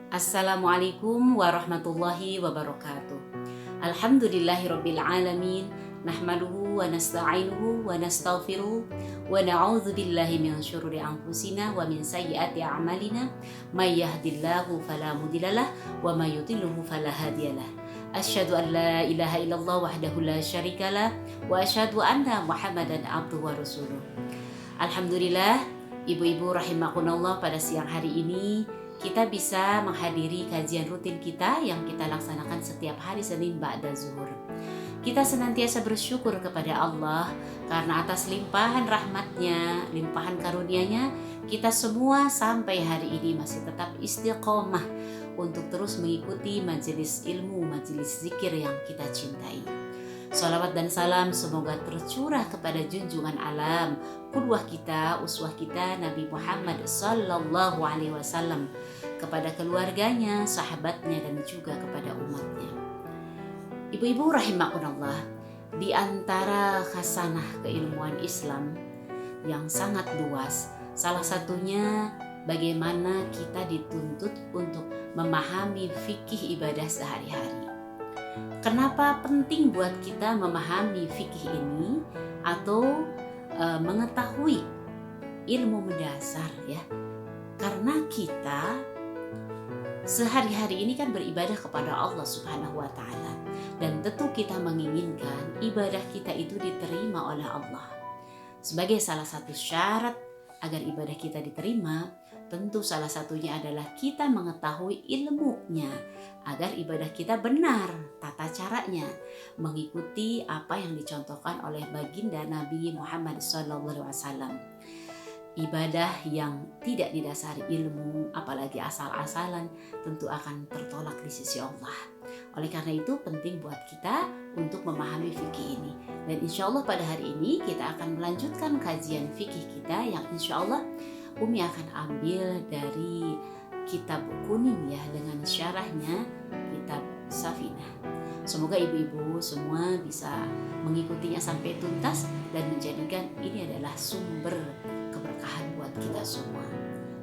Assalamualaikum warahmatullahi wabarakatuh. Alhamdulillahirabbil alamin. Nahmaduhu wa nasta'inuhu wa nastaghfiruh wa na'udzu billahi min syururi anfusina wa min sayyiati a'malina. May yahdihillahu fala mudhillalah wa may yudhlilhu fala hadiyalah. Asyhadu an la ilaha illallah wahdahu la syarikalah wa asyhadu anna Muhammadan abduhu wa rasuluh. Alhamdulillah, ibu-ibu rahimakumullah, pada siang hari ini kita bisa menghadiri kajian rutin kita yang kita laksanakan setiap hari Senin ba'da zuhur. Kita senantiasa bersyukur kepada Allah karena atas limpahan rahmatnya, limpahan karunia-Nya, kita semua sampai hari ini masih tetap istiqomah untuk terus mengikuti majelis ilmu, majelis zikir yang kita cintai. Salawat dan salam semoga tercurah kepada junjungan alam, qudwah kita, uswah kita, Nabi Muhammad sallallahu alaihi wasallam, kepada keluarganya, sahabatnya, dan juga kepada umatnya. Ibu-ibu rahimakumullah, di antara khasanah keilmuan Islam yang sangat luas, salah satunya bagaimana kita dituntut untuk memahami fikih ibadah sehari-hari. Kenapa penting buat kita memahami fikih ini atau mengetahui ilmu mendasar ya? Karena kita sehari-hari ini kan beribadah kepada Allah Subhanahu wa taala, dan tentu kita menginginkan ibadah kita itu diterima oleh Allah. Sebagai salah satu syarat agar ibadah kita diterima, tentu salah satunya adalah kita mengetahui ilmunya agar ibadah kita benar tata caranya, mengikuti apa yang dicontohkan oleh baginda Nabi Muhammad SAW. Ibadah yang tidak didasari ilmu, apalagi asal-asalan, tentu akan tertolak di sisi Allah. Oleh karena itu penting buat kita untuk memahami fikih ini. Dan insya Allah pada hari ini kita akan melanjutkan kajian fikih kita yang insya Allah Umi akan ambil dari kitab kuning ya, dengan syarahnya kitab Safinah. Semoga ibu-ibu semua bisa mengikutinya sampai tuntas dan menjadikan ini adalah sumber keberkahan buat kita semua.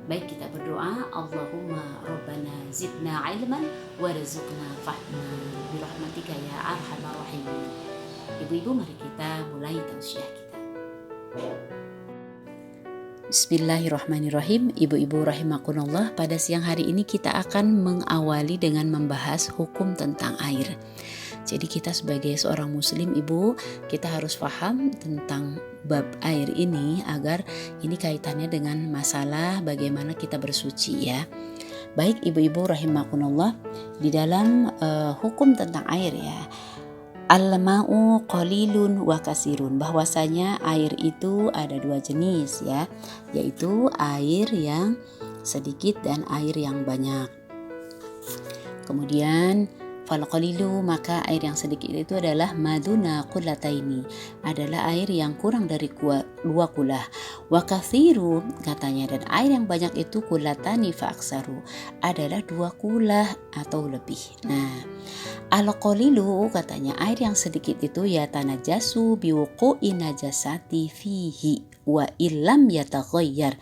Baik, kita berdoa, Allahumma Rabbana zidna ilman warzuqna fahman birahmatika ya arhamar rahimin. Ibu-ibu, mari kita mulai tausiah kita. Bismillahirrahmanirrahim. Ibu-ibu rahimakumullah, pada siang hari ini kita akan mengawali dengan membahas hukum tentang air. Jadi kita sebagai seorang muslim, ibu, kita harus paham tentang bab air ini agar ini kaitannya dengan masalah bagaimana kita bersuci ya. Baik ibu-ibu rahimakumullah, di dalam hukum tentang air ya, al-ma'u qalilun wa kasirun, bahwasanya air itu ada dua jenis ya, yaitu air yang sedikit dan air yang banyak. Kemudian fal qalilu, maka air yang sedikit itu adalah maduna qullataini, adalah air yang kurang dari dua kulah. Wa kathiru, katanya, dan air yang banyak itu kullatani fa aksaru, adalah dua kulah atau lebih. Nah, al qalilu, katanya, air yang sedikit itu ya tanajasu biwuqu'i najasati fihi wa illam yataghayyar.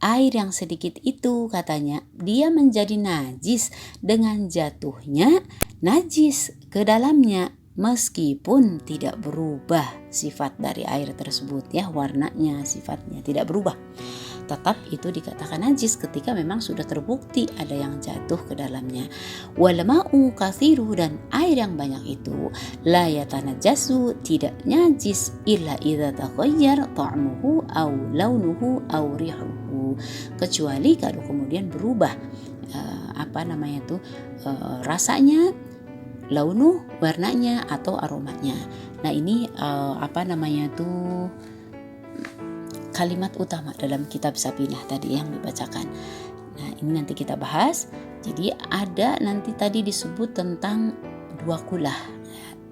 Air yang sedikit itu, katanya, dia menjadi najis dengan jatuhnya najis ke dalamnya meskipun tidak berubah sifat dari air tersebut ya, warnanya, sifatnya tidak berubah. Tetap itu dikatakan najis ketika memang sudah terbukti ada yang jatuh ke dalamnya. Wal ma'u kathiru, dan air yang banyak itu la yatanajasu, tidak najis illa idza taghayyar ta'muhu aw launuhu aw rihuhu, kecuali kalau kemudian berubah rasanya, launu, warnanya, atau aromanya. Nah ini kalimat utama dalam kitab Safinah tadi yang dibacakan. Nah ini nanti kita bahas. Jadi ada nanti tadi disebut tentang dua kulah.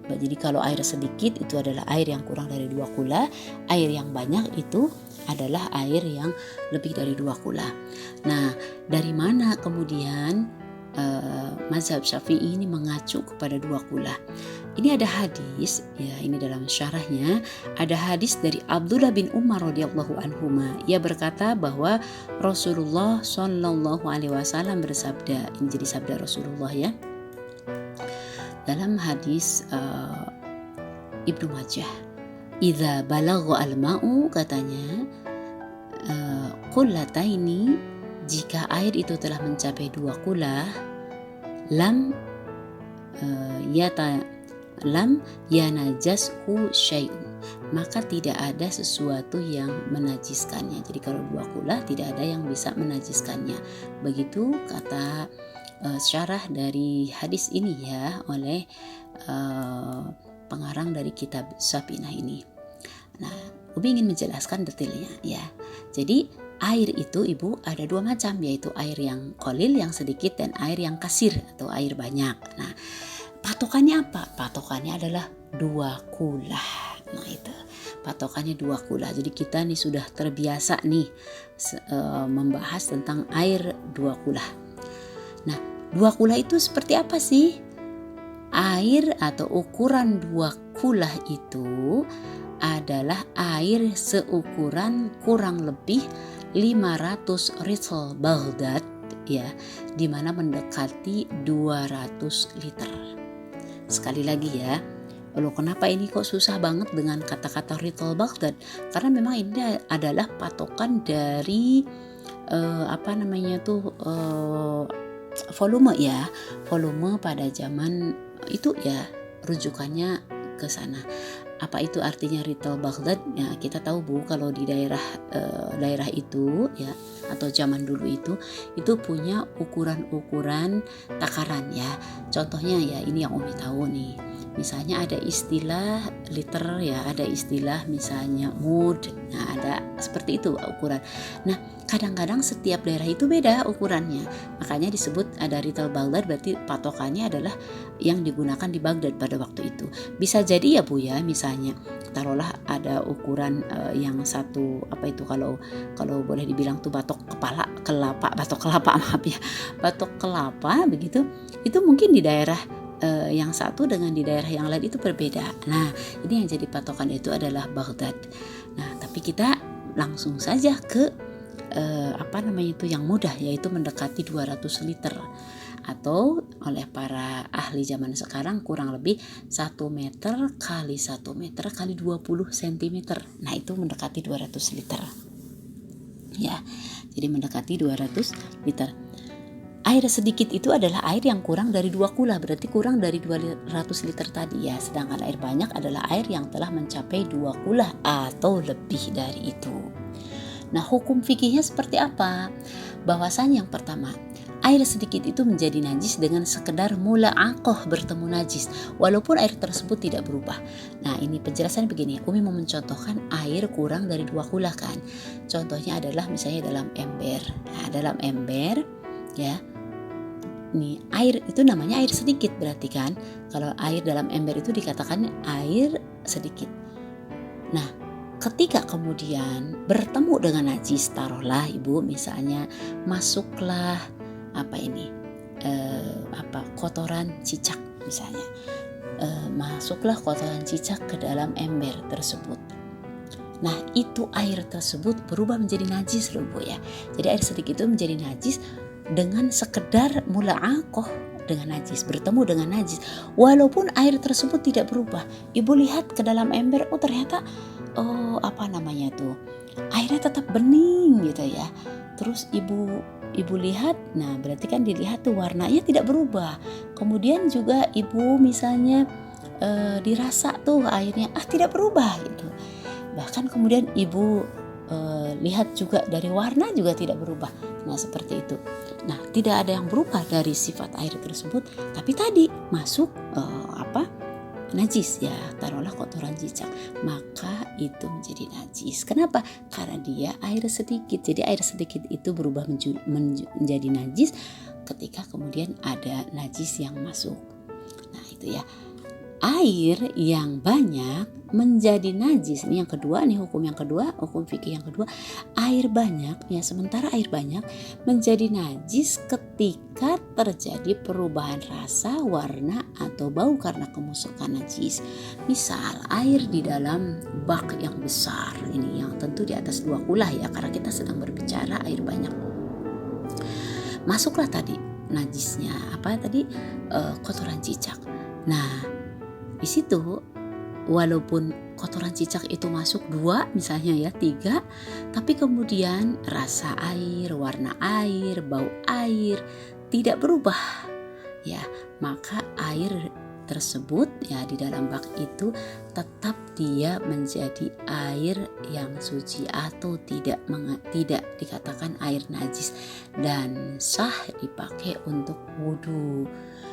Jadi kalau air sedikit itu adalah air yang kurang dari dua kulah, air yang banyak itu adalah air yang lebih dari dua kulah. Nah dari mana kemudian mazhab Syafi'i ini mengacu kepada dua kulah? ini ada hadis, ya ini dalam syarahnya, ada hadis dari Abdullah bin Umar radhiyallahu anhuma. Ia berkata bahwa Rasulullah Shallallahu alaihi wasallam bersabda, ini jadi sabda Rasulullah ya. Dalam hadis Ibnu Majah, idza balagha al-ma'u, katanya qullataini, jika air itu telah mencapai 2 kulah, lam yanajashu syai'un, maka tidak ada sesuatu yang menajiskannya. Jadi kalau 2 kulah tidak ada yang bisa menajiskannya. Begitu kata syarah dari hadis ini ya oleh pengarang dari kitab Safinah ini. Nah, Umi ingin menjelaskan detailnya ya. Jadi air itu Ibu ada 2 macam, yaitu air yang qalil yang sedikit dan air yang kasir atau air banyak. Nah, patokannya apa? Patokannya adalah 2 kulah. Nah itu patokannya 2 kulah. Jadi kita nih sudah terbiasa nih membahas tentang air 2 kulah. Nah 2 kulah itu seperti apa sih? Air atau ukuran 2 kulah itu adalah air seukuran kurang lebih 500 ritl Baghdad ya, dimana mendekati 200 liter. Sekali lagi ya, loh kenapa ini kok susah banget dengan kata-kata ritl Baghdad? Karena memang ini adalah patokan dari volume ya, volume pada zaman itu ya, rujukannya ke sana. Apa itu artinya ritl Baghdad? Ya, kita tahu Bu, kalau di daerah itu ya, atau zaman dulu itu punya ukuran-ukuran takaran ya. Contohnya ya ini yang Umi tahu nih. Misalnya ada istilah liter ya, ada istilah misalnya mud. Nah, ada seperti itu ukuran. Nah, kadang-kadang setiap daerah itu beda ukurannya. Makanya disebut ada ritl Baghdad, berarti patokannya adalah yang digunakan di Baghdad pada waktu itu. Bisa jadi ya Bu ya, misalnya taruhlah ada ukuran yang satu, apa itu kalau boleh dibilang tuh batok kelapa maaf ya, batok kelapa begitu. Itu mungkin di daerah yang satu dengan di daerah yang lain itu berbeda. Nah, ini yang jadi patokan itu adalah Baghdad. Nah, tapi kita langsung saja ke yang mudah, yaitu mendekati 200 liter, atau oleh para ahli zaman sekarang kurang lebih 1 meter kali 1 meter kali 20 cm. Nah, itu mendekati 200 liter. Ya, jadi mendekati 200 liter. Air sedikit itu adalah air yang kurang dari 2 kulah, berarti kurang dari 200 liter tadi ya. Sedangkan air banyak adalah air yang telah mencapai 2 kulah atau lebih dari itu. Nah, hukum fikihnya seperti apa? Bahwasanya yang pertama, air sedikit itu menjadi najis dengan sekedar mula'aqah, bertemu najis, walaupun air tersebut tidak berubah. Nah, ini penjelasan begini, Umi mau mencontohkan air kurang dari 2 kulah kan. Contohnya adalah misalnya dalam ember. Nah, dalam ember ya, nih air itu namanya air sedikit berarti kan. Kalau air dalam ember itu dikatakan air sedikit. Nah, ketika kemudian bertemu dengan najis, taruhlah Ibu misalnya masuklah kotoran cicak misalnya, masuklah kotoran cicak ke dalam ember tersebut. Nah, itu air tersebut berubah menjadi najis loh Bu ya. Jadi air sedikit itu menjadi najis dengan sekedar mula'aqah dengan najis, bertemu dengan najis, walaupun air tersebut tidak berubah. Ibu lihat ke dalam ember, ternyata airnya tetap bening gitu ya. Terus ibu lihat, nah berarti kan dilihat tuh warnanya tidak berubah. Kemudian juga ibu misalnya dirasa tuh airnya tidak berubah gitu. Bahkan kemudian ibu lihat juga dari warna juga tidak berubah. Nah, seperti itu. Nah, tidak ada yang berubah dari sifat air tersebut, tapi tadi masuk najis ya, taruhlah kotoran cicak, maka itu menjadi najis. Kenapa? Karena dia air sedikit. Jadi air sedikit itu berubah menjadi najis ketika kemudian ada najis yang masuk. Nah, itu ya. air yang banyak menjadi najis. Ini yang kedua nih, hukum yang kedua, hukum fikih yang kedua. Air banyak ya, sementara air banyak menjadi najis ketika terjadi perubahan rasa, warna atau bau karena kemusukan najis. Misal air di dalam bak yang besar, ini yang tentu di atas 2 kulah ya, karena kita sedang berbicara air banyak. Masuklah tadi najisnya kotoran cicak. Nah, di situ walaupun kotoran cicak itu masuk 2 misalnya ya, 3, tapi kemudian rasa air, warna air, bau air tidak berubah ya, maka air tersebut ya di dalam bak itu tetap dia menjadi air yang suci atau tidak dikatakan air najis dan sah dipakai untuk wudhu.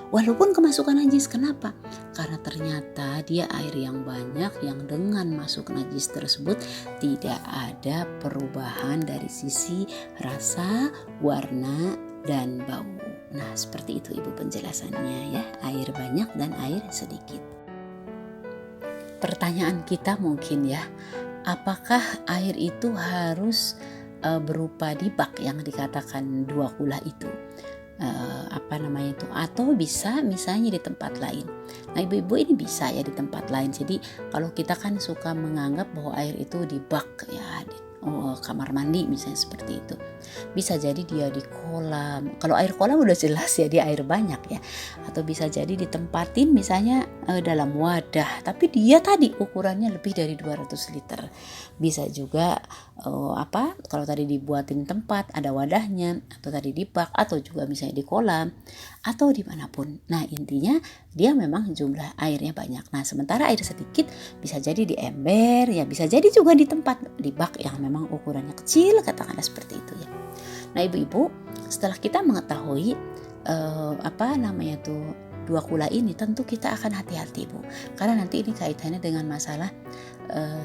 Walaupun kemasukan najis, kenapa? Karena ternyata dia air yang banyak yang dengan masuk najis tersebut tidak ada perubahan dari sisi rasa, warna, dan bau. Nah, seperti itu Ibu penjelasannya ya, air banyak dan air sedikit. Pertanyaan kita mungkin ya, apakah air itu harus berupa di bak yang dikatakan 2 kulah itu? Atau bisa misalnya di tempat lain. Nah, ibu-ibu ini bisa ya di tempat lain. Jadi kalau kita kan suka menganggap bahwa air itu di bak ya, di kamar mandi misalnya seperti itu. Bisa jadi dia di kolam. Kalau air kolam udah jelas ya dia air banyak ya. Atau bisa jadi ditempatin misalnya dalam wadah, tapi dia tadi ukurannya lebih dari 200 liter. Bisa juga kalau tadi dibuatin tempat ada wadahnya, atau tadi di bak, atau juga misalnya di kolam atau dimanapun. Nah, intinya dia memang jumlah airnya banyak. Nah, sementara air sedikit bisa jadi di ember ya, bisa jadi juga di tempat di bak yang memang ukurannya kecil, katakanlah seperti itu ya. Nah, ibu-ibu, setelah kita mengetahui 2 kulah ini, tentu kita akan hati-hati Bu, karena nanti ini kaitannya dengan masalah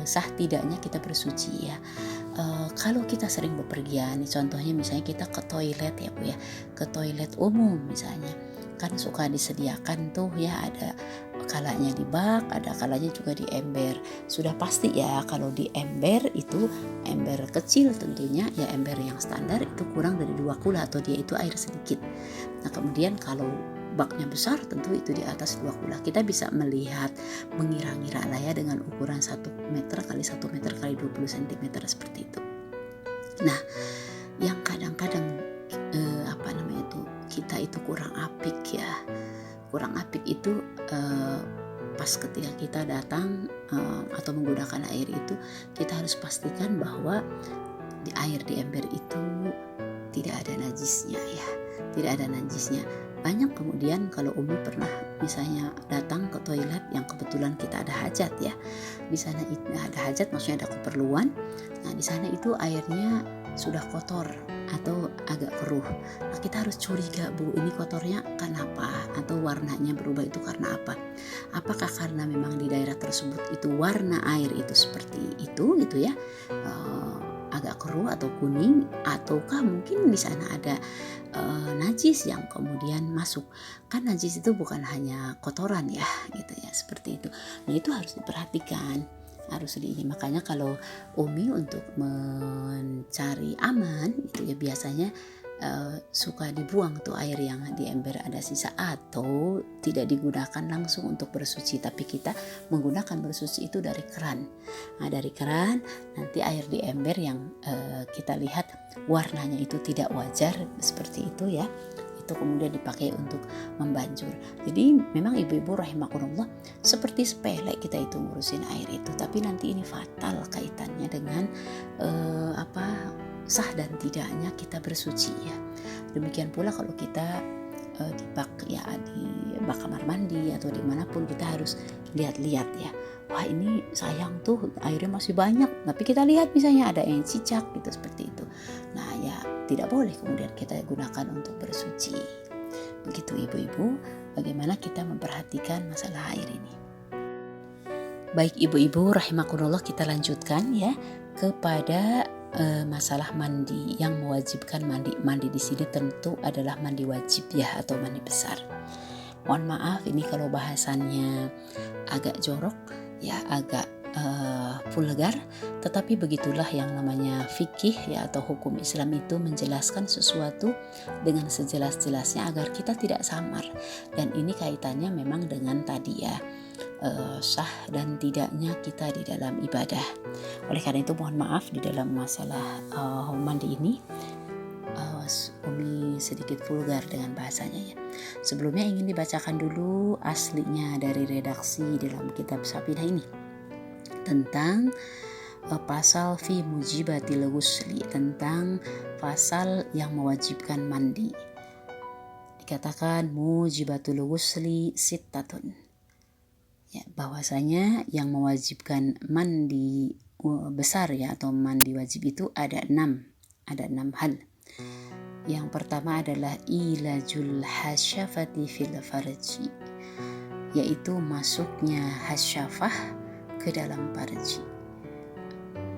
sah tidaknya kita bersuci ya. Kalau kita sering bepergian, contohnya misalnya kita ke toilet ya Bu ya, ke toilet umum misalnya, kan suka disediakan tuh ya, ada kalanya di bak, ada kalanya juga di ember. Sudah pasti ya kalau di ember itu ember kecil tentunya ya, ember yang standar itu kurang dari 2 kulah atau dia itu air sedikit. Nah, kemudian kalau baknya besar tentu itu di atas 2 kulah. Kita bisa melihat, mengira-ngira lah ya, dengan ukuran 1 meter kali 1 meter kali 20 cm seperti itu. Nah, yang kadang-kadang kita itu kurang apik ya. Kurang apik itu pas ketika kita datang atau menggunakan air itu, kita harus pastikan bahwa air di ember itu tidak ada najisnya ya, tidak ada najisnya. Banyak kemudian kalau Umi pernah misalnya datang ke toilet yang kebetulan kita ada hajat ya, di sana ada hajat, maksudnya ada keperluan. Nah, di sana itu airnya sudah kotor atau agak keruh. Nah, kita harus curiga Bu, ini kotornya kenapa, atau warnanya berubah itu karena apa? Apakah karena memang di daerah tersebut itu warna air itu seperti itu gitu ya, agak keruh atau kuning, ataukah mungkin di sana ada najis yang kemudian masuk. Kan najis itu bukan hanya kotoran ya gitu ya, seperti itu. Nah, itu harus diperhatikan, harus makanya kalau Umi untuk mencari aman itu ya biasanya suka dibuang tuh air yang di ember ada sisa, atau tidak digunakan langsung untuk bersuci, tapi kita menggunakan bersuci itu dari keran. Nah, dari keran nanti air di ember yang kita lihat warnanya itu tidak wajar seperti itu ya, itu kemudian dipakai untuk membanjur. Jadi memang ibu-ibu rahimakumullah, seperti sepele kita itu ngurusin air itu, tapi nanti ini fatal kaitannya dengan sah dan tidaknya kita bersuci ya. Demikian pula kalau kita di bak ya, di bak kamar mandi atau dimanapun, kita harus lihat-lihat ya. Wah, ini sayang tuh airnya masih banyak, tapi kita lihat misalnya ada yang cicak gitu seperti itu. Nah ya, tidak boleh kemudian kita gunakan untuk bersuci. Begitu ibu-ibu, bagaimana kita memperhatikan masalah air ini. Baik ibu-ibu rahimakumullah, kita lanjutkan ya kepada masalah mandi yang mewajibkan mandi. Mandi di sini tentu adalah mandi wajib ya, atau mandi besar. Mohon maaf ini kalau bahasannya agak jorok ya, agak vulgar, tetapi begitulah yang namanya fikih ya atau hukum Islam itu, menjelaskan sesuatu dengan sejelas-jelasnya agar kita tidak samar. Dan ini kaitannya memang dengan tadi ya, sah dan tidaknya kita di dalam ibadah. Oleh karena itu mohon maaf di dalam masalah mandi ini Umi sedikit vulgar dengan bahasanya ya. Sebelumnya ingin dibacakan dulu aslinya dari redaksi dalam kitab Safinah ini tentang pasal fi mujibatil ghusli, tentang pasal yang mewajibkan mandi. Dikatakan mujibatul ghusli sittatun, ya, bahwasanya yang mewajibkan mandi besar ya atau mandi wajib itu ada 6 hal. Yang pertama adalah ilajul hasyafati fil farji, yaitu masuknya hasyafah ke dalam farji.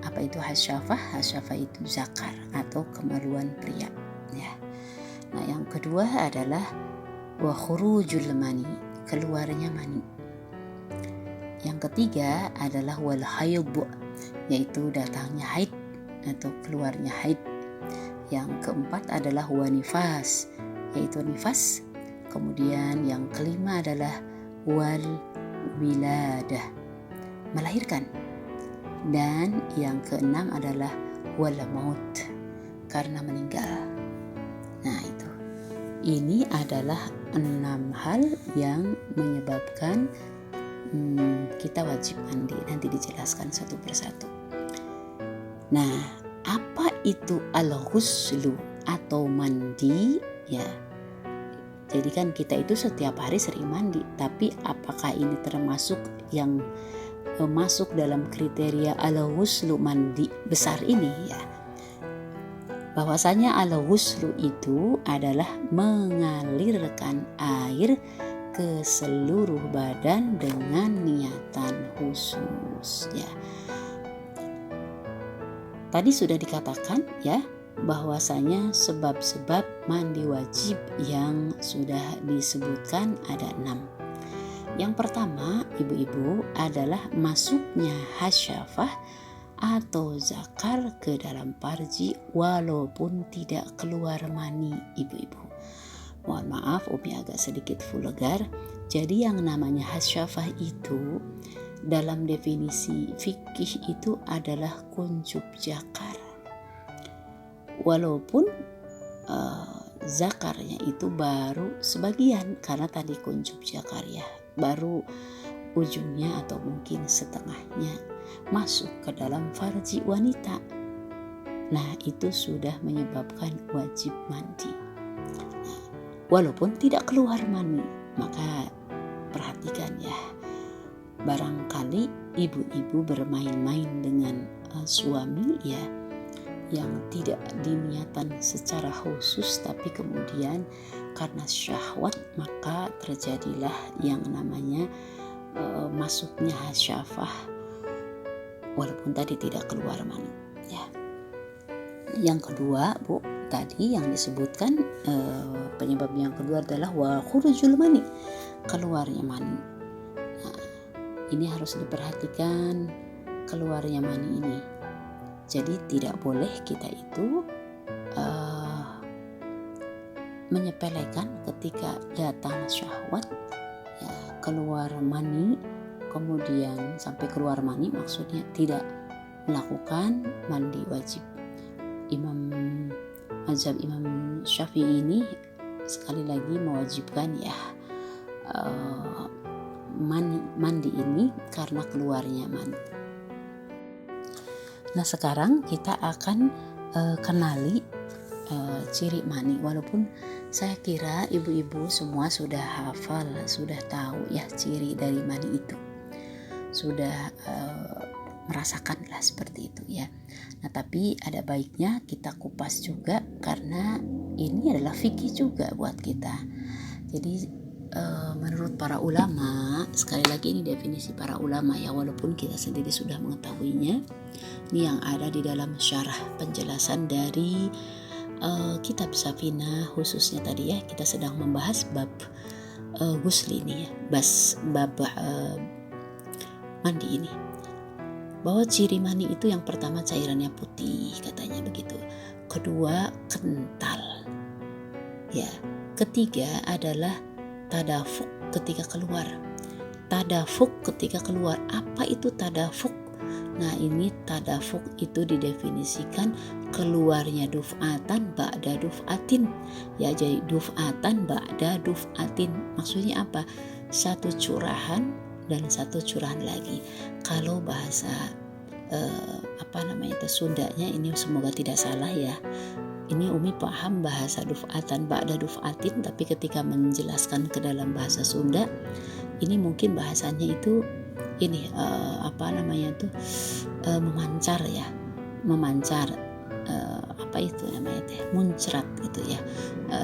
Apa itu hasyafah? Hasyafah itu zakar atau kemaluan pria ya. Nah, yang kedua adalah wa khurujul mani, keluarnya mani. Yang ketiga adalah wal haid, yaitu datangnya haid atau keluarnya haid. Yang keempat adalah wa nifas, yaitu nifas. Kemudian yang kelima adalah wal wiladah, melahirkan. Dan yang keenam adalah wal maut, karena meninggal. Nah itu, ini adalah 6 hal yang menyebabkan kita wajib mandi. Nanti dijelaskan satu persatu. Nah, apa itu al-ghuslu atau mandi ya? Jadi kan kita itu setiap hari sering mandi, tapi apakah ini termasuk yang masuk dalam kriteria al-ghuslu mandi besar ini ya? Bahwasanya al-ghuslu itu adalah mengalirkan air ke seluruh badan dengan niatan khusus ya. Tadi sudah dikatakan ya bahwasanya sebab-sebab mandi wajib yang sudah disebutkan ada 6. Yang pertama, ibu-ibu, adalah masuknya hasyafah atau zakar ke dalam farji walaupun tidak keluar mani, ibu-ibu. Mohon maaf, Umi agak sedikit vulgar. Jadi yang namanya hasyafah itu dalam definisi fikih itu adalah kuncup zakar. Walaupun zakarnya itu baru sebagian, karena tadi kuncup zakar ya, baru ujungnya atau mungkin setengahnya masuk ke dalam farji wanita. Nah, itu sudah menyebabkan wajib mandi. Walaupun tidak keluar mani, maka perhatikan ya. Barangkali ibu-ibu bermain-main dengan suami ya, yang tidak diniatan secara khusus, tapi kemudian karena syahwat maka terjadilah yang namanya masuknya hasyafah walaupun tadi tidak keluar mani ya. Yang kedua, Bu, tadi yang disebutkan penyebab yang kedua adalah wa khurujul mani, keluarnya mani. Nah, ini harus diperhatikan keluarnya mani ini. Jadi tidak boleh kita itu menyepelekan ketika datang syahwat ya, keluar mani, kemudian sampai keluar mani maksudnya tidak melakukan mandi wajib. Mazhab Imam Syafi'i ini sekali lagi mewajibkan ya mandi ini karena keluarnya mani. Nah, sekarang kita akan kenali ciri mani. Walaupun saya kira ibu-ibu semua sudah hafal, sudah tahu ya ciri dari mani itu, sudah merasakanlah seperti itu ya. Nah, tapi ada baiknya kita kupas juga karena ini adalah fikih juga buat kita. Jadi menurut para ulama, sekali lagi ini definisi para ulama ya, walaupun kita sendiri sudah mengetahuinya, ini yang ada di dalam syarah penjelasan dari kitab Safinah, khususnya tadi ya kita sedang membahas bab ghusli ini ya, babah mandi ini, bahwa ciri mani itu yang pertama cairannya putih katanya begitu, kedua kental ya, ketiga adalah tadafuk ketika keluar. Tadafuk ketika keluar, apa itu tadafuk? Nah ini tadafuk itu didefinisikan keluarnya duf'atan ba'da duf'atin ya, jadi duf'atan ba'da duf'atin, maksudnya apa? Satu curahan dan satu curahan lagi. Kalau bahasa Sundanya ini semoga tidak salah ya, ini Umi paham bahasa duf'atan ba'da duf'atin, tapi ketika menjelaskan ke dalam bahasa Sunda ini mungkin bahasanya itu ini memancar ya, memancar muncrat gitu ya,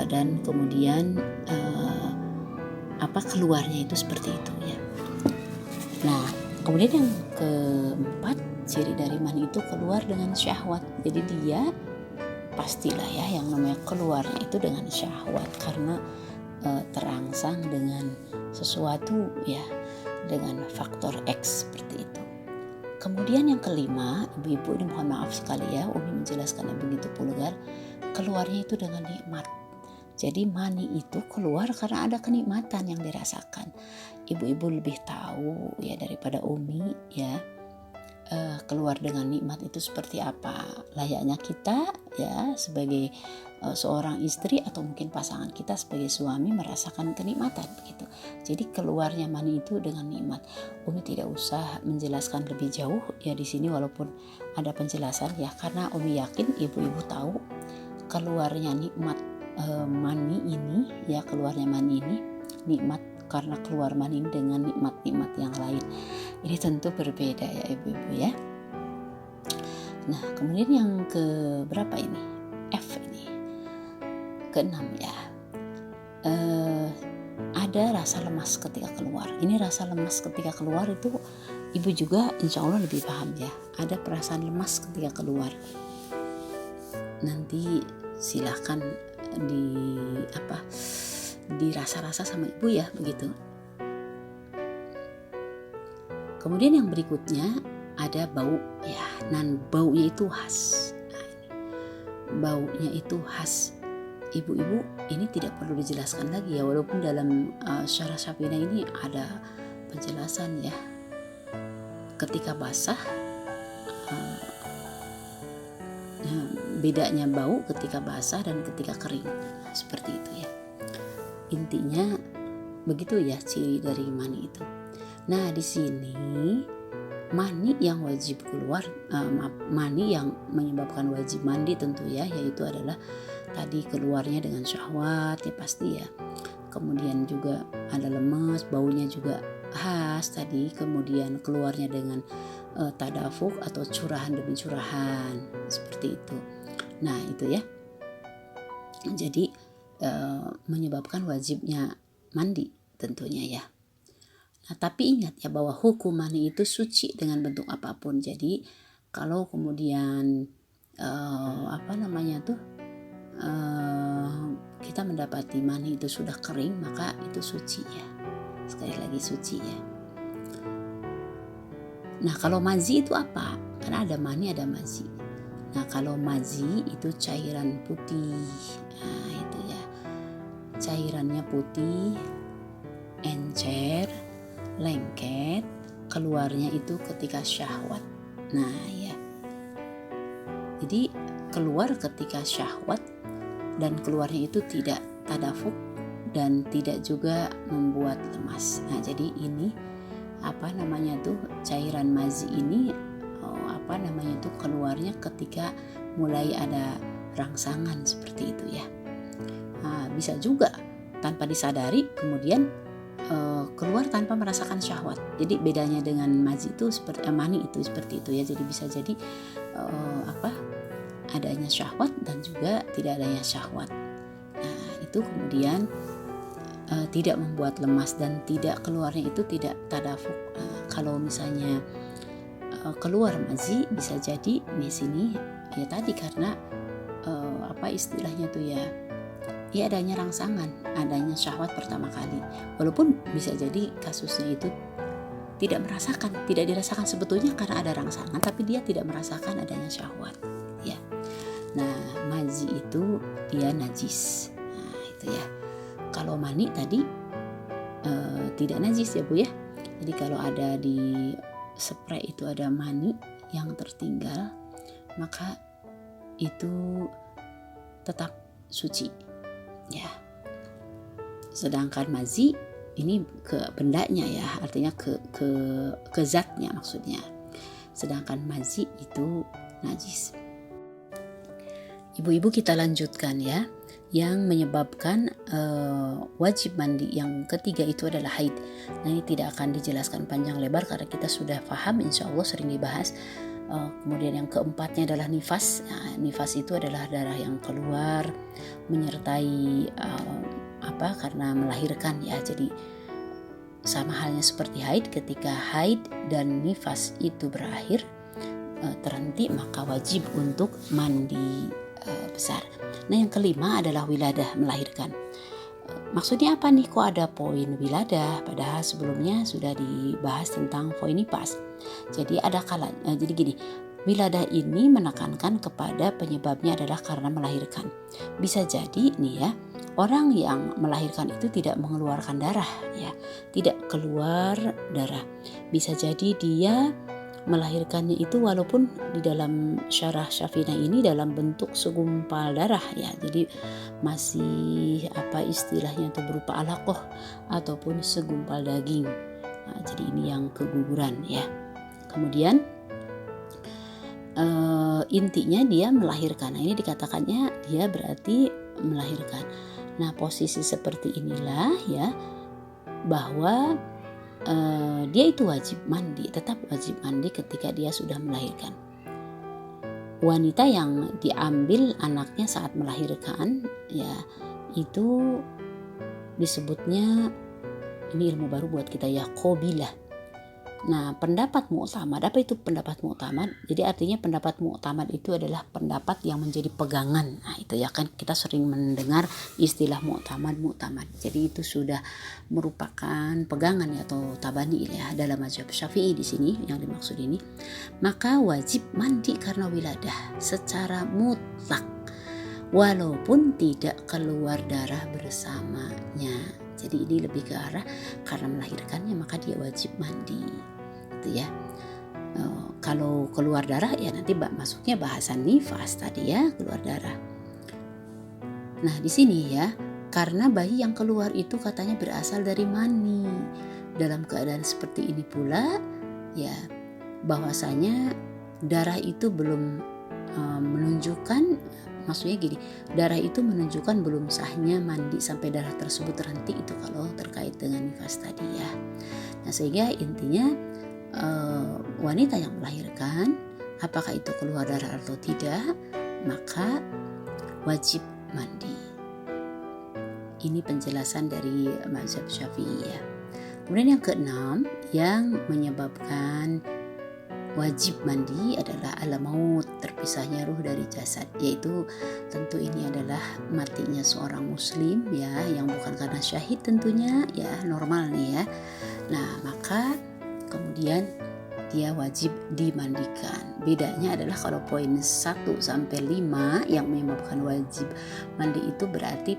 dan kemudian keluarnya itu seperti itu ya. Nah kemudian yang keempat, ciri dari mani itu keluar dengan syahwat. Jadi dia pastilah ya yang namanya keluarnya itu dengan syahwat, karena terangsang dengan sesuatu ya, dengan faktor X seperti itu. Kemudian yang kelima, ibu-ibu ini mohon maaf sekali ya, Umi menjelaskannya begitu vulgar, keluarnya itu dengan nikmat. Jadi mani itu keluar karena ada kenikmatan yang dirasakan. Ibu-ibu lebih tahu ya daripada Umi ya, keluar dengan nikmat itu seperti apa. Layaknya kita ya sebagai seorang istri atau mungkin pasangan kita sebagai suami merasakan kenikmatan begitu. Jadi keluarnya mani itu dengan nikmat. Umi tidak usah menjelaskan lebih jauh ya di sini, walaupun ada penjelasan ya, karena Umi yakin ibu-ibu tahu keluarnya nikmat mani ini ya, keluarnya mani ini nikmat karena keluar mani dengan nikmat-nikmat yang lain. Ini tentu berbeda ya ibu-ibu ya. Nah kemudian yang ke berapa ini? F ini. Keenam ya. Ada rasa lemas ketika keluar. Ini rasa lemas ketika keluar itu ibu juga insya Allah lebih paham ya. Ada perasaan lemas ketika keluar. Nanti silahkan dirasa-rasa sama ibu ya begitu. Kemudian yang berikutnya ada bau ya, dan baunya itu khas. Nah, baunya itu khas. Ibu-ibu ini tidak perlu dijelaskan lagi ya, walaupun dalam syarah Syafina ini ada penjelasan ya. Ketika basah, bedanya bau ketika basah dan ketika kering, seperti itu ya. Intinya begitu ya ciri dari mani itu. Nah di sini mani yang wajib keluar, mani yang menyebabkan wajib mandi tentu ya, yaitu adalah tadi keluarnya dengan syahwat ya pasti ya. Kemudian juga ada lemes, baunya juga khas tadi. Kemudian keluarnya dengan tadafuk atau curahan demi curahan seperti itu. Nah itu ya. Jadi menyebabkan wajibnya mandi tentunya ya. Nah tapi ingat ya bahwa hukum mani itu suci dengan bentuk apapun. Jadi kalau kemudian kita mendapati mani itu sudah kering, maka itu suci ya. Sekali lagi suci ya. Nah kalau mazi itu apa? Karena ada mani ada mazi. Nah kalau mazi itu cairan putih. Nah itu ya. Cairannya putih, encer, lengket, keluarnya itu ketika syahwat. Nah ya. Jadi keluar ketika syahwat dan keluarnya itu tidak tadafuk dan tidak juga membuat lemas. Nah jadi ini cairan mazi ini keluarnya ketika mulai ada rangsangan seperti itu ya. Nah, bisa juga tanpa disadari kemudian keluar tanpa merasakan syahwat. Jadi bedanya dengan mazi itu seperti mani itu seperti itu ya. Jadi bisa jadi adanya syahwat dan juga tidak adanya syahwat. Nah itu kemudian tidak membuat lemas dan tidak keluarnya itu tidak tadafuk. Kalau misalnya keluar mazi bisa jadi di sini ya tadi karena istilahnya tuh ya, ya adanya rangsangan, adanya syahwat pertama kali. Walaupun bisa jadi kasusnya itu tidak dirasakan sebetulnya karena ada rangsangan, tapi dia tidak merasakan adanya syahwat. Ya. Nah, mazi itu dia najis. Nah, itu ya. Kalau mani tadi tidak najis ya Bu ya. Jadi kalau ada di spray itu ada mani yang tertinggal, maka itu tetap suci. Ya. Sedangkan mazi ini ke bendanya ya, artinya ke zatnya maksudnya. Sedangkan mazi itu najis. Ibu-ibu kita lanjutkan ya. Yang menyebabkan wajib mandi yang ketiga itu adalah haid. Nah, ini tidak akan dijelaskan panjang lebar karena kita sudah paham, insya Allah sering dibahas. Kemudian yang keempatnya adalah nifas. Nah, nifas itu adalah darah yang keluar menyertai karena melahirkan ya. Jadi sama halnya seperti haid, ketika haid dan nifas itu berakhir terhenti, maka wajib untuk mandi besar. Nah, yang kelima adalah wiladah, melahirkan. Maksudnya apa nih kok ada poin wiladah, padahal sebelumnya sudah dibahas tentang poin nifas. Jadi jadi gini, wiladah ini menekankan kepada penyebabnya adalah karena melahirkan. Bisa jadi nih ya, orang yang melahirkan itu tidak mengeluarkan darah ya, tidak keluar darah. Bisa jadi dia melahirkannya itu walaupun di dalam syarah Syafi'iyah ini dalam bentuk segumpal darah ya, jadi masih istilahnya itu berupa alaqah ataupun segumpal daging. Nah, jadi ini yang keguguran ya. Kemudian intinya dia melahirkan. Nah, ini dikatakannya dia berarti melahirkan. Nah, posisi seperti inilah ya, bahwa dia itu wajib mandi, tetap wajib mandi ketika dia sudah melahirkan. Wanita yang diambil anaknya saat melahirkan ya, itu disebutnya, ini ilmu baru buat kita ya, qabilah. Nah, pendapat mu'tamad, apa itu pendapat mu'tamad? Jadi artinya pendapat mu'tamad itu adalah pendapat yang menjadi pegangan. Nah, itu ya kan kita sering mendengar istilah mu'tamad. Jadi itu sudah merupakan pegangan ya, atau tabani ya dalam mazhab Syafi'i di sini yang dimaksud ini. Maka wajib mandi karena wiladah secara mutlak walaupun tidak keluar darah bersamanya. Jadi ini lebih ke arah karena melahirkannya maka dia wajib mandi, gitu ya. Kalau keluar darah ya nanti masuknya bahasan nifas tadi ya, keluar darah. Nah di sini ya, karena bayi yang keluar itu katanya berasal dari mani. Dalam keadaan seperti ini pula ya, bahwasanya darah itu belum menunjukkan, maksudnya gini, darah itu menunjukkan belum sahnya mandi sampai darah tersebut terhenti, itu kalau terkait dengan nifas tadi ya. Nah sehingga intinya wanita yang melahirkan, apakah itu keluar darah atau tidak, maka wajib mandi. Ini penjelasan dari mazhab Syafi'i ya. Kemudian yang keenam yang menyebabkan wajib mandi adalah al-maut, terpisahnya ruh dari jasad, yaitu tentu ini adalah matinya seorang muslim ya, yang bukan karena syahid tentunya ya, normal nih ya. Nah maka kemudian dia wajib dimandikan. Bedanya adalah kalau poin 1 sampai 5 yang menyebabkan wajib mandi itu berarti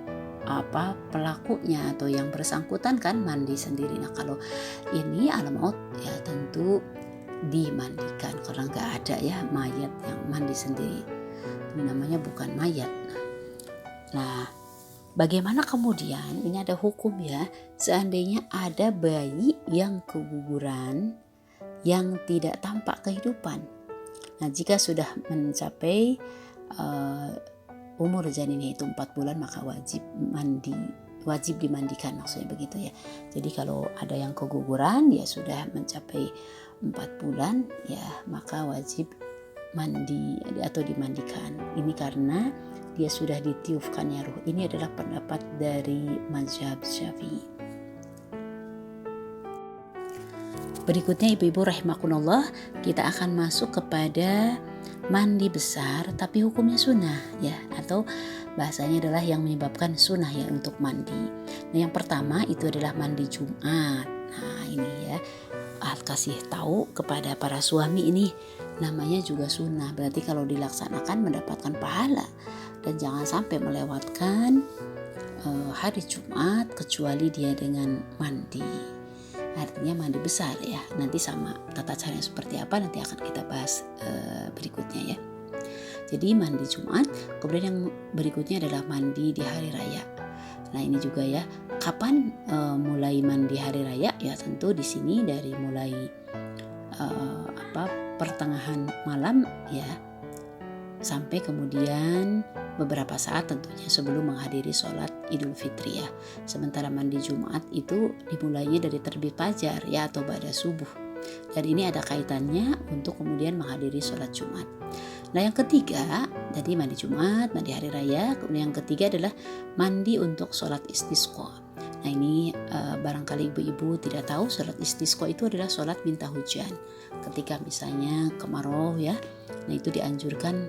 pelakunya atau yang bersangkutan kan mandi sendiri. Nah kalau ini al-maut ya tentu dimandikan karena nggak ada ya mayat yang mandi sendiri, ini namanya bukan mayat. Nah bagaimana kemudian ini ada hukum ya, seandainya ada bayi yang keguguran yang tidak tampak kehidupan. Nah jika sudah mencapai umur janin yaitu 4 bulan maka wajib dimandikan, maksudnya begitu ya. Jadi kalau ada yang keguguran ya sudah mencapai 4 bulan ya, maka wajib mandi atau dimandikan. Ini karena dia sudah ditiupkannya ruh. Ini adalah pendapat dari mazhab Syafi'i. Berikutnya ibu-ibu rahimakumullah, kita akan masuk kepada mandi besar tapi hukumnya sunnah ya, atau bahasanya adalah yang menyebabkan sunnah ya untuk mandi. Nah yang pertama itu adalah mandi Jumat. Nah ini ya, kasih tahu kepada para suami, ini namanya juga sunnah, berarti kalau dilaksanakan mendapatkan pahala. Dan jangan sampai melewatkan hari Jumat kecuali dia dengan mandi, artinya mandi besar ya. Nanti sama tata caranya seperti apa nanti akan kita bahas berikutnya ya. Jadi mandi Jumat, kemudian yang berikutnya adalah mandi di hari raya. Nah ini juga ya, kapan mulai mandi hari raya ya, tentu di sini dari mulai pertengahan malam ya, sampai kemudian beberapa saat tentunya sebelum menghadiri sholat Idul Fitri ya. Sementara mandi Jumat itu dimulainya dari terbit fajar ya, atau ba'da subuh. Dan ini ada kaitannya untuk kemudian menghadiri sholat Jumat. Nah yang ketiga, tadi mandi Jumat, mandi hari raya. Kemudian yang ketiga adalah mandi untuk sholat istisqa. Nah ini barangkali ibu-ibu tidak tahu, sholat istisqa itu adalah sholat minta hujan. Ketika misalnya kemarau ya, nah itu dianjurkan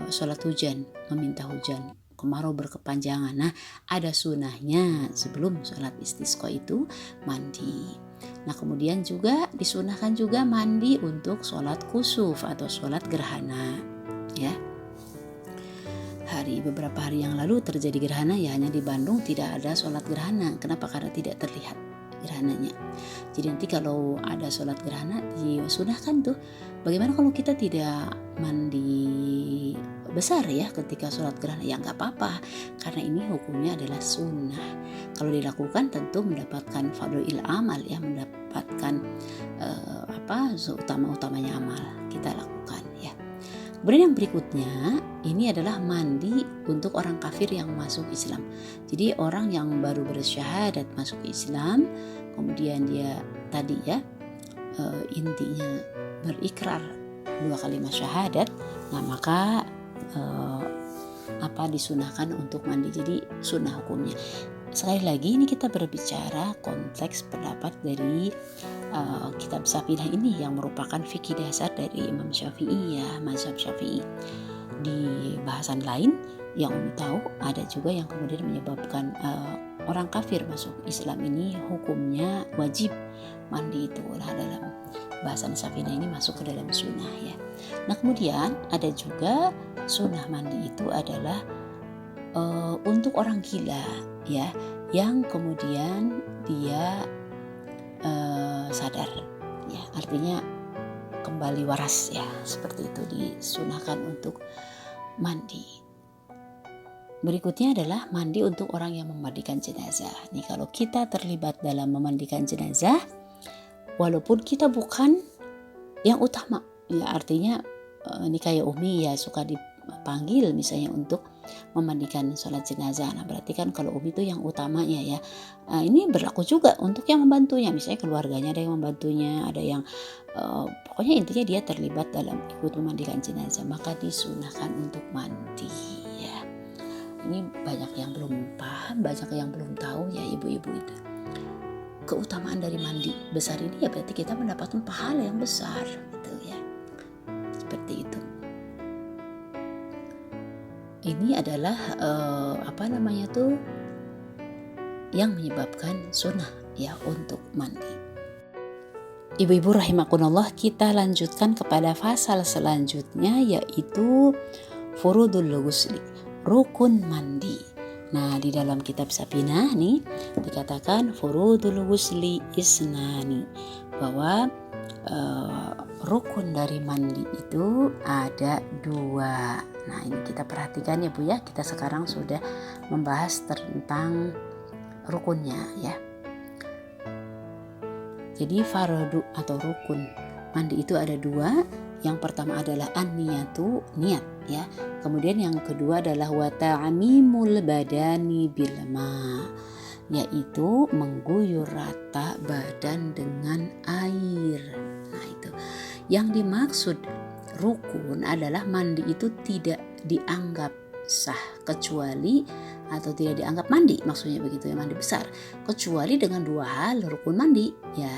sholat hujan, meminta hujan, kemarau berkepanjangan. Nah ada sunahnya sebelum sholat istisqa itu mandi. Nah kemudian juga disunahkan juga mandi untuk sholat kusuf atau sholat gerhana ya. Beberapa hari yang lalu terjadi gerhana ya, hanya di Bandung tidak ada sholat gerhana. Kenapa? Karena tidak terlihat gerhananya. Jadi nanti kalau ada sholat gerhana disunahkan tuh. Bagaimana kalau kita tidak mandi besar ya ketika sholat gerhana? Ya nggak apa-apa, karena ini hukumnya adalah sunnah. Kalau dilakukan tentu mendapatkan fadlul amal ya, mendapatkan utama-utamanya amal kita lakukan ya. Kemudian yang berikutnya ini adalah mandi untuk orang kafir yang masuk Islam. Jadi orang yang baru bersyahadat masuk Islam, kemudian dia tadi ya intinya berikrar 2 kalimat syahadat, nah maka disunahkan untuk mandi. Jadi sunnah hukumnya. Sekali lagi ini kita berbicara konteks pendapat dari kitab Safinah ini yang merupakan fikih dasar dari Imam Syafi'i ya, mazhab Syafi'i. Di bahasan lain yang Umi tahu ada juga yang kemudian menyebabkan orang kafir masuk Islam ini hukumnya wajib mandi itu. Nah dalam bahasan Safinah ini masuk ke dalam sunnah ya. Nah kemudian ada juga sunnah mandi itu adalah untuk orang gila ya, yang kemudian dia sadar ya, artinya kembali waras ya, seperti itu disunahkan untuk mandi. Berikutnya adalah mandi untuk orang yang memandikan jenazah. Nih kalau kita terlibat dalam memandikan jenazah, walaupun kita bukan yang utama ya, artinya ini kayak Umi ya suka dipanggil misalnya untuk memandikan sholat jenazah. Nah berarti kan kalau Umi itu yang utamanya ya. Ini berlaku juga untuk yang membantunya, misalnya keluarganya ada yang membantunya, ada yang pokoknya intinya dia terlibat dalam ikut memandikan jenazah, maka disunahkan untuk mandi ya. Ini banyak yang belum paham, banyak yang belum tahu ya ibu-ibu itu. Keutamaan dari mandi besar ini ya berarti kita mendapatkan pahala yang besar gitu ya. Seperti itu. Ini adalah yang menyebabkan sunnah ya untuk mandi. Ibu-ibu rahimakumullah, kita lanjutkan kepada fasal selanjutnya yaitu furudul ghusli, rukun mandi. Nah di dalam kitab Safinah nih dikatakan furudul ghusli isnani, bahwa rukun dari mandi itu ada 2. Nah ini kita perhatikan ya Bu ya, kita sekarang sudah membahas tentang rukunnya ya. Jadi fardu atau rukun mandi itu ada 2. Yang pertama adalah an-niyatu, niat ya. Kemudian yang kedua adalah wa ta'mimul badani bil ma, yaitu mengguyur rata badan dengan air. Nah itu yang dimaksud rukun adalah mandi itu tidak dianggap sah kecuali, atau tidak dianggap mandi, maksudnya begitu ya, mandi besar, kecuali dengan 2 hal rukun mandi ya,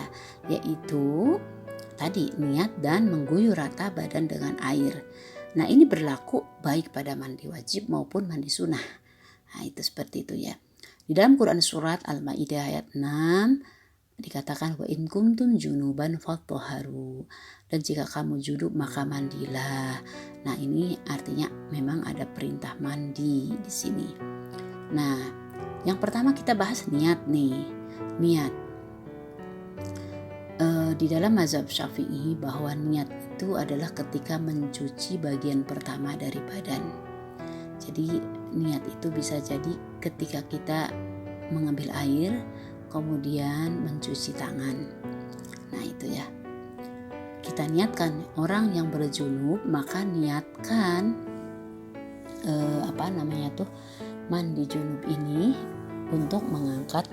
yaitu tadi niat dan mengguyur rata badan dengan air. Nah, ini berlaku baik pada mandi wajib maupun mandi sunnah. Nah, itu seperti itu ya. Di dalam Quran surat Al-Maidah ayat 6 dikatakan wa in kuntum junuban fatahharu, dan jika kamu junub maka mandilah. Nah, ini artinya memang ada perintah mandi di sini. Nah, yang pertama kita bahas niat nih. Niat. Di dalam mazhab Syafi'i bahwa niat itu adalah ketika mencuci bagian pertama dari badan. Jadi niat itu bisa jadi ketika kita mengambil air, kemudian mencuci tangan. Nah, itu ya. Kita niatkan, orang yang berjunub maka niatkan mandi junub ini untuk mengangkat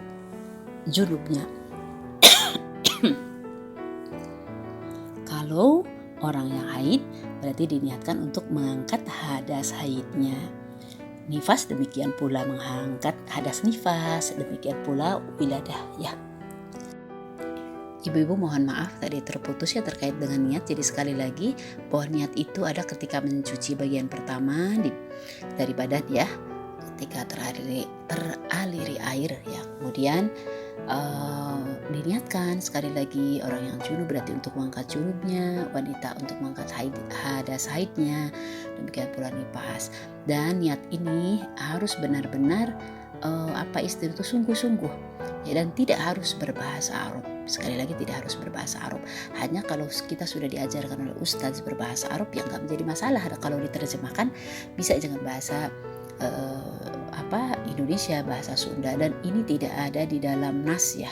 junubnya. Kalau orang yang haid berarti diniatkan untuk mengangkat hadas haidnya. Nifas demikian pula mengangkat hadas nifas, demikian pula wiladah ya. Ibu-ibu mohon maaf tadi terputus ya terkait dengan niat. Jadi sekali lagi bahwa niat itu ada ketika mencuci bagian pertama dari badan ya, ketika teraliri air ya. Kemudian diniatkan sekali lagi orang yang junub berarti untuk mengangkat junubnya, wanita untuk mengangkat hadas haidnya, demikian pula nifas. Dan niat ini harus benar-benar itu sungguh-sungguh ya, dan tidak harus berbahasa Arab. Sekali lagi tidak harus berbahasa Arab. Hanya kalau kita sudah diajarkan oleh ustaz berbahasa Arab ya nggak menjadi masalah. Kalau diterjemahkan bisa dengan bahasa Indonesia, bahasa Sunda, dan ini tidak ada di dalam nas ya.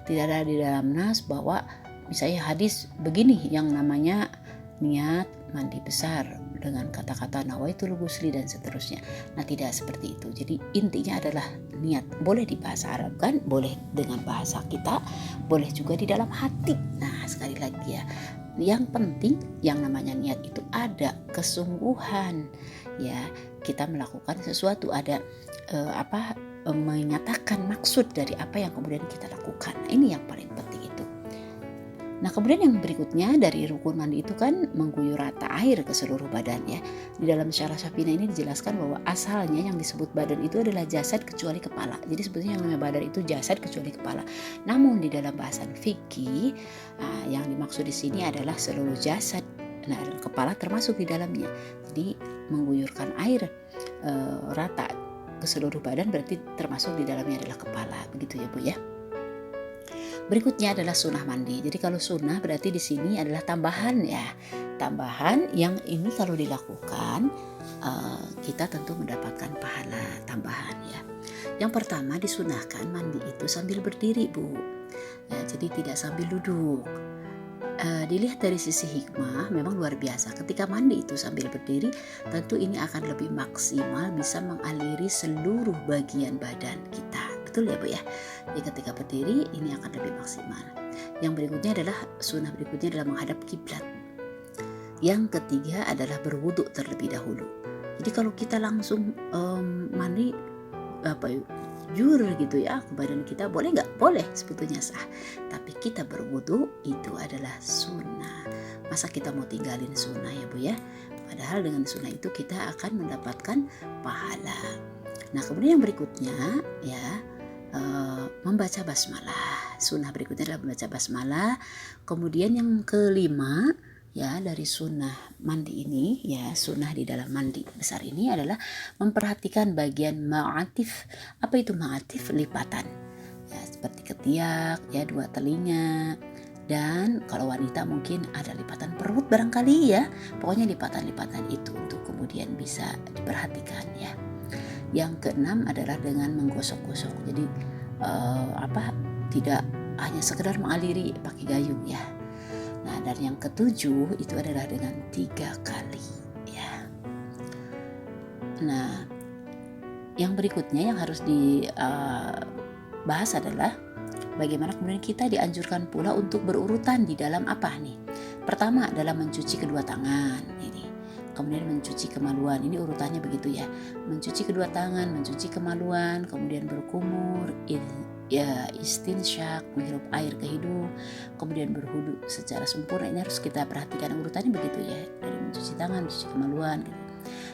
Tidak ada di dalam nas bahwa misalnya hadis begini yang namanya niat mandi besar dengan kata-kata nawaitul ghusli dan seterusnya. Nah, tidak seperti itu. Jadi intinya adalah niat. Boleh di bahasa Arab kan, boleh dengan bahasa kita, boleh juga di dalam hati. Nah, sekali lagi ya, yang penting yang namanya niat itu ada kesungguhan ya, kita melakukan sesuatu, ada menyatakan maksud dari apa yang kemudian kita lakukan. Ini yang paling penting itu. Nah, kemudian yang berikutnya dari rukun mandi itu kan mengguyur rata air ke seluruh badan ya. Di dalam syarah Syafina ini dijelaskan bahwa asalnya yang disebut badan itu adalah jasad kecuali kepala. Jadi sebetulnya yang namanya badan itu jasad kecuali kepala. Namun di dalam bahasan fikih yang dimaksud di sini adalah seluruh jasad. Nah, kepala termasuk di dalamnya. Jadi mengguyurkan air rata ke seluruh badan berarti termasuk di dalamnya adalah kepala. Begitu ya Bu ya. Berikutnya adalah sunnah mandi. Jadi kalau sunnah berarti di sini adalah tambahan ya. Tambahan yang ini kalau dilakukan kita tentu mendapatkan pahala tambahan ya. Yang pertama disunahkan mandi itu sambil berdiri Bu. Ya, jadi tidak sambil duduk. Dilihat dari sisi hikmah memang luar biasa. Ketika mandi itu sambil berdiri, tentu ini akan lebih maksimal bisa mengaliri seluruh bagian badan kita. Betul ya Bu ya? Jadi ketika berdiri ini akan lebih maksimal. Yang berikutnya adalah sunnah berikutnya adalah menghadap kiblat. Yang ketiga adalah berwudu terlebih dahulu. Jadi kalau kita langsung mandi jur gitu ya ke badan kita, boleh nggak? Boleh, sebetulnya sah. Tapi kita berwudu itu adalah sunnah. Masa kita mau tinggalin sunnah ya Bu ya? Padahal dengan sunnah itu kita akan mendapatkan pahala. Nah, kemudian yang berikutnya ya membaca basmalah. Sunnah berikutnya adalah membaca basmalah. Kemudian yang kelima ya dari sunnah mandi ini ya, sunnah di dalam mandi besar ini adalah memperhatikan bagian ma'atif. Apa itu ma'atif? Lipatan ya, seperti ketiak ya, dua telinga, dan kalau wanita mungkin ada lipatan perut barangkali ya. Pokoknya lipatan-lipatan itu untuk kemudian bisa diperhatikan ya. Yang keenam adalah dengan menggosok-gosok. Jadi tidak hanya sekedar mengaliri pakai gayung ya. Nah, dan yang ketujuh itu adalah dengan 3 kali ya. Nah, yang berikutnya yang harus dibahas adalah bagaimana kemudian kita dianjurkan pula untuk berurutan di dalam apa nih? Pertama adalah mencuci kedua tangan ini. Kemudian mencuci kemaluan. Ini urutannya begitu ya. Mencuci kedua tangan, mencuci kemaluan, kemudian berkumur, ya istinsyak, menghirup air ke hidung, kemudian berwudu secara sempurna. Ini harus kita perhatikan urutannya begitu ya, dari mencuci tangan, mencuci kemaluan gitu.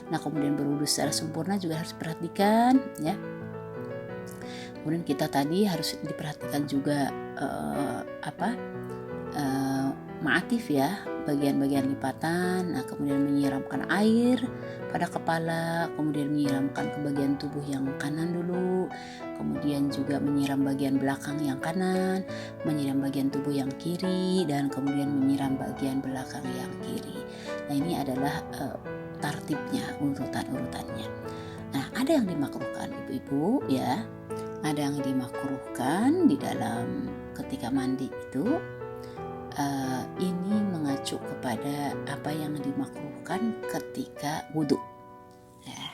Nah kemudian berwudu secara sempurna juga harus diperhatikan ya. Kemudian kita tadi harus diperhatikan juga ma'atif ya, bagian-bagian lipatan. Nah kemudian menyiramkan air pada kepala, kemudian menyiramkan ke bagian tubuh yang kanan dulu, kemudian juga menyiram bagian belakang yang kanan, menyiram bagian tubuh yang kiri, dan kemudian menyiram bagian belakang yang kiri. Nah ini adalah tartibnya, urutannya. Nah ada yang dimakruhkan ibu-ibu ya, ada yang dimakruhkan di dalam ketika mandi itu. Ini mengacu kepada apa yang dimakruhkan ketika wudhu. Nah,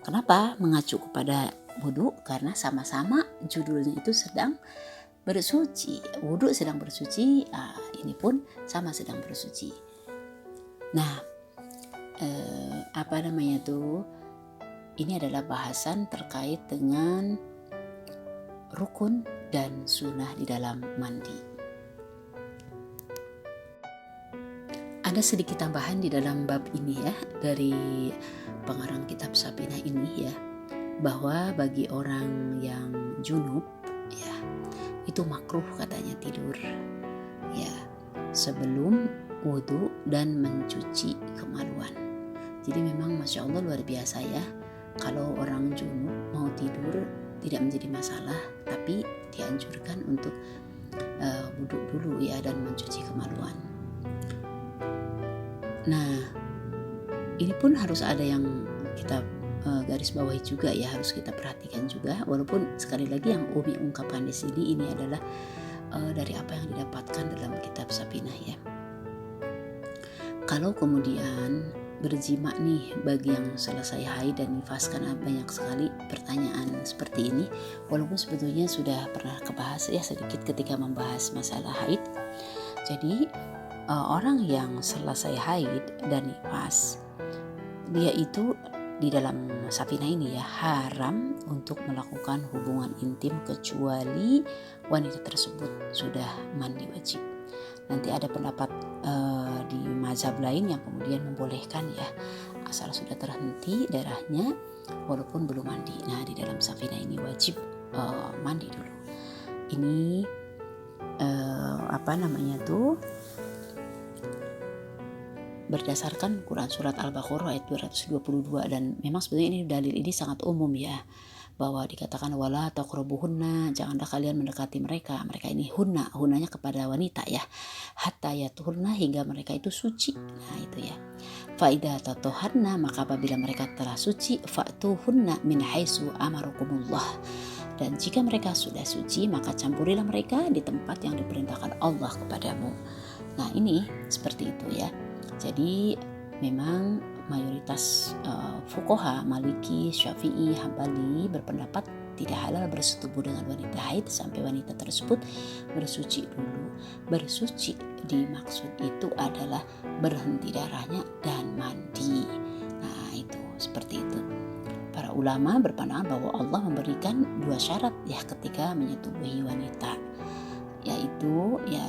kenapa mengacu kepada wudhu? Karena sama-sama judulnya itu sedang bersuci. Wudhu sedang bersuci, ini pun sama sedang bersuci. Nah, ini adalah bahasan terkait dengan rukun dan sunnah di dalam mandi. Ada sedikit tambahan di dalam bab ini ya, dari pengarang kitab Safinah ini ya, bahwa bagi orang yang junub ya, itu makruh katanya tidur ya sebelum wudhu dan mencuci kemaluan. Jadi memang Masya Allah luar biasa ya, kalau orang junub mau tidur tidak menjadi masalah, tapi dianjurkan untuk wudhu dulu ya dan mencuci kemaluan. Nah, ini pun harus ada yang kita garis bawahi juga ya, harus kita perhatikan juga. Walaupun sekali lagi yang Umi ungkapkan di sini ini adalah dari apa yang didapatkan dalam kitab Safinah ya. Kalau kemudian berjima nih bagi yang selesai haid dan nifas, karena banyak sekali pertanyaan seperti ini, walaupun sebetulnya sudah pernah kebahas ya sedikit ketika membahas masalah haid. Jadi orang yang selesai haid dan nifas, dia itu di dalam Safinah ini ya haram untuk melakukan hubungan intim kecuali wanita tersebut sudah mandi wajib. Nanti ada pendapat di mazhab lain yang kemudian membolehkan ya, asal sudah terhenti darahnya walaupun belum mandi. Nah di dalam Safinah ini wajib mandi dulu. Ini berdasarkan Quran surat Al-Baqarah ayat 222, dan memang sebetulnya ini dalil ini sangat umum ya, bahwa dikatakan wala taqrabuhunna, janganlah kalian mendekati mereka ini hunnanya kepada wanita ya, hatta yatuhurna, hingga mereka itu suci. Nah itu ya, fa idza tatoharna, maka apabila mereka telah suci, fa'tuhunna min haitsu amarakumullah, dan jika mereka sudah suci maka campurilah mereka di tempat yang diperintahkan Allah kepadamu. Nah ini seperti itu ya. Jadi memang mayoritas fuqaha Maliki, Syafi'i, Hambali berpendapat tidak halal bersetubuh dengan wanita haid sampai wanita tersebut bersuci dulu. Bersuci dimaksud itu adalah berhenti darahnya dan mandi. Nah itu seperti itu. Para ulama berpandangan bahwa Allah memberikan 2 syarat ya ketika menyetubuhi wanita, yaitu ya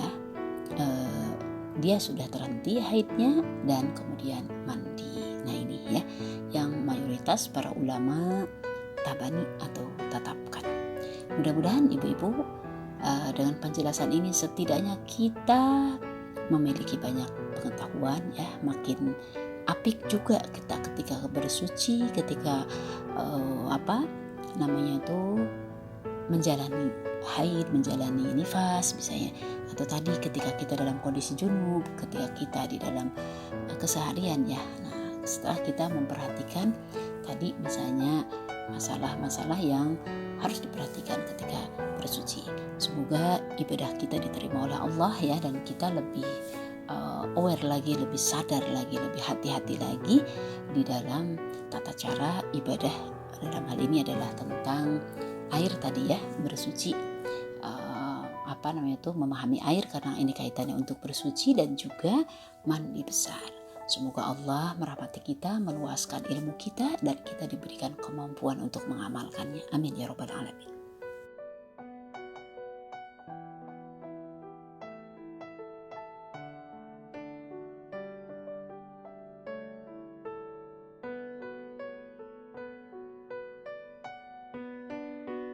dia sudah terhenti haidnya dan kemudian mandi. Nah ini ya yang mayoritas para ulama tabani atau tetapkan. Mudah-mudahan ibu-ibu dengan penjelasan ini setidaknya kita memiliki banyak pengetahuan ya, makin apik juga kita ketika bersuci, ketika menjalani haid, menjalani nifas misalnya, atau tadi ketika kita dalam kondisi junub, ketika kita di dalam keseharian ya. Nah setelah kita memperhatikan tadi misalnya masalah-masalah yang harus diperhatikan ketika bersuci, semoga ibadah kita diterima oleh Allah ya, dan kita lebih aware lagi, lebih sadar lagi, lebih hati-hati lagi di dalam tata cara ibadah. Dalam hal ini adalah tentang air tadi ya, bersuci, memahami air karena ini kaitannya untuk bersuci, dan juga mandi besar. Semoga Allah merahmati kita, meluaskan ilmu kita, dan kita diberikan kemampuan untuk mengamalkannya. Amin ya rabbal alamin.